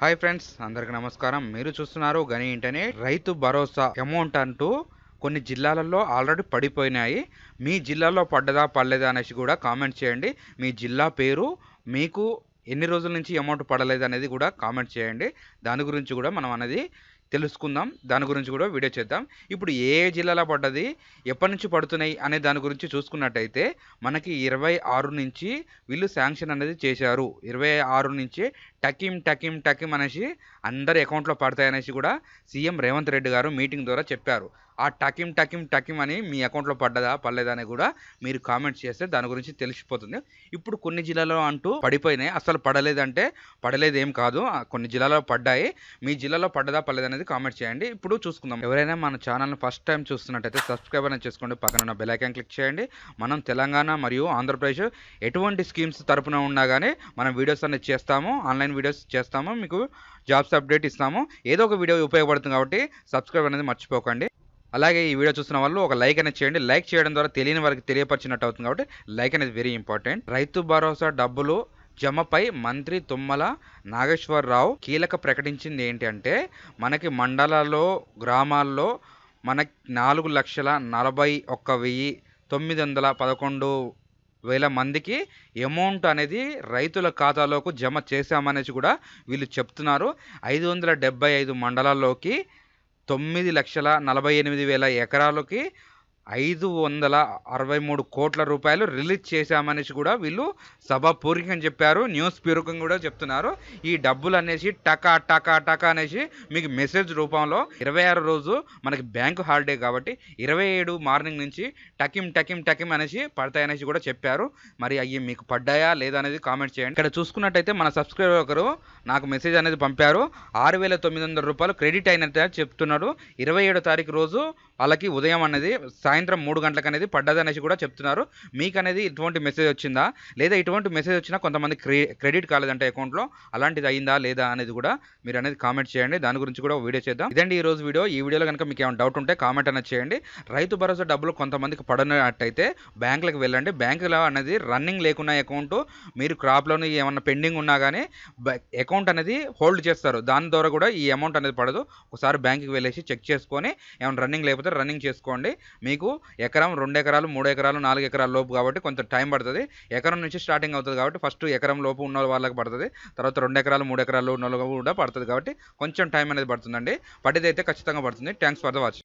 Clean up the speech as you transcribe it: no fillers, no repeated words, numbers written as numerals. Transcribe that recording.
Hi friends, అందరికీ నమస్కారం. మీరు చూస్తున్నారు గని ఇంటర్నెట్. రైతు భరోసా అమౌంట్ అంటూ కొన్ని జిల్లాలలో ఆల్రెడీ పడిపోయినాయి. మీ జిల్లాలో పడ్డదా పడలేదా అనేసి కూడా కామెంట్ చేయండి. మీ జిల్లా పేరు, మీకు ఎన్ని రోజుల నుంచి అమౌంట్ పడలేదు అనేది కూడా కామెంట్ చేయండి. దాని గురించి కూడా మనం అనేది తెలుసుకుందాం. దాని గురించి కూడా వీడియో చేద్దాం. ఇప్పుడు ఏ జిల్లాలో పడ్డది, ఎప్పటి నుంచి పడుతున్నాయి అనే దాని గురించి చూసుకున్నట్టయితే మనకి 26 నుంచి వీళ్ళు శాంక్షన్ అనేది చేశారు. 26 నుంచి టకిం టకిం టకిం అనేసి అందరి అకౌంట్లో పడతాయనేసి కూడా సీఎం రేవంత్ రెడ్డి గారు మీటింగ్ ద్వారా చెప్పారు. ఆ టకిం టకిం టకిం అని మీ అకౌంట్లో పడ్డదా పడలేదా అని కూడా మీరు కామెంట్ చేస్తే దాని గురించి తెలిసిపోతుంది. ఇప్పుడు కొన్ని జిల్లాలో అంటూ పడిపోయినాయి, అసలు పడలేదంటే పడలేదు ఏం కాదు, కొన్ని జిల్లాలో పడ్డాయి. మీ జిల్లాలో పడ్డదా పడలేదు అనేది కామెంట్ చేయండి. ఇప్పుడు చూసుకుందాం. ఎవరైనా మన ఛానల్ని ఫస్ట్ టైం చూస్తున్నట్టయితే సబ్స్క్రైబ్ అనేది చేసుకోండి, పక్కన ఉన్న బెల్ ఐకాన్ క్లిక్ చేయండి. మనం తెలంగాణ మరియు ఆంధ్రప్రదేశ్ ఎటువంటి స్కీమ్స్ తరపున ఉన్నా కానీ మనం వీడియోస్ అనేది చేస్తాము, ఆన్లైన్ వీడియోస్ చేస్తాము, మీకు జాబ్స్ అప్డేట్ ఇస్తాము. ఏదో ఒక వీడియో ఉపయోగపడుతుంది కాబట్టి సబ్స్క్రైబ్ అనేది మర్చిపోకండి. అలాగే ఈ వీడియో చూసిన వాళ్ళు ఒక లైక్ అనేది చేయండి. లైక్ చేయడం ద్వారా తెలియని వారికి తెలియపరిచినట్టు అవుతుంది కాబట్టి లైక్ అనేది వెరీ ఇంపార్టెంట్. రైతు భరోసా డబ్బులు జమపై మంత్రి తుమ్మల నాగేశ్వరరావు కీలక ప్రకటించింది ఏంటి అంటే, మనకి మండలాల్లో గ్రామాల్లో మనకి 4,41,911 మందికి అమౌంట్ అనేది రైతుల ఖాతాలోకి జమ చేశామనేసి కూడా వీళ్ళు చెప్తున్నారు. 575 మండలాల్లోకి 9,48,000 ఎకరాలకి 563 కోట్ల రూపాయలు రిలీజ్ చేశామనేసి కూడా వీళ్ళు సభాపూర్వకంగా చెప్పారు, న్యూస్ పూర్వకంగా కూడా చెప్తున్నారు. ఈ డబ్బులు అనేసి టకా టకా టకా అనేసి మీకు మెసేజ్ రూపంలో 26 రోజు మనకి బ్యాంకు హాలిడే కాబట్టి 27 మార్నింగ్ నుంచి టకిం టకిం టకిం అనేసి పడతాయనేసి కూడా చెప్పారు. మరి అవి మీకు పడ్డాయా లేదా అనేది కామెంట్ చేయండి. ఇక్కడ చూసుకున్నట్టయితే మన సబ్స్క్రైబర్ ఒకరు నాకు మెసేజ్ అనేది పంపారు, 6,900 రూపాయలు క్రెడిట్ అయినట్టు చెప్తున్నాడు. 27 తారీఖు రోజు వాళ్ళకి ఉదయం అనేది సాయంత్రం 3 గంటలకు అనేది పడ్డది అనేసి కూడా చెప్తున్నారు. మీకు అనేది ఇటువంటి మెసేజ్ వచ్చిందా, లేదా ఇటువంటి మెసేజ్ వచ్చినా కొంతమంది క్రెడిట్ కాలేదంటే అకౌంట్లో, అలాంటిది అయిందా లేదా అనేది కూడా మీరు అనేది కామెంట్ చేయండి. దాని గురించి కూడా వీడియో చేద్దాం. ఇదండి ఈ రోజు వీడియో. ఈ వీడియోలో కనుక మీకు ఏమైనా డౌట్ ఉంటే కామెంట్ అనేది చేయండి. రైతు భరోసా డబ్బులు కొంతమందికి పడనట్టయితే బ్యాంకులకు వెళ్ళండి. బ్యాంకులో అనేది రన్నింగ్ లేకున్న అకౌంట్, మీరు క్రాప్లోని ఏమన్నా పెండింగ్ ఉన్నా కానీ అకౌంట్ అనేది హోల్డ్ చేస్తారు. దాని ద్వారా కూడా ఈ అమౌంట్ అనేది పడదు. ఒకసారి బ్యాంకుకి వెళ్ళేసి చెక్ చేసుకొని ఏమైనా రన్నింగ్ లేకపోతే రన్నింగ్ చేసుకోండి. మీకు ఎకరం, 2 ఎకరాలు, 3 ఎకరాలు, 4 ఎకరాల లోపు కాబట్టి కొంచెం టైం పడుతుంది. ఎకరం నుంచి స్టార్టింగ్ అవుతుంది కాబట్టి ఫస్ట్ ఎకరం లోపు ఉన్న వాళ్ళకి పడుతుంది, తర్వాత 2 ఎకరాలు, 3 ఎకరాలు ఉన్న వాళ్ళకి కూడా పడుతుంది కాబట్టి కొంచెం టైం అనేది పడుతుందండి. పడితే అయితే ఖచ్చితంగా పడుతుంది. Thanks for the watch.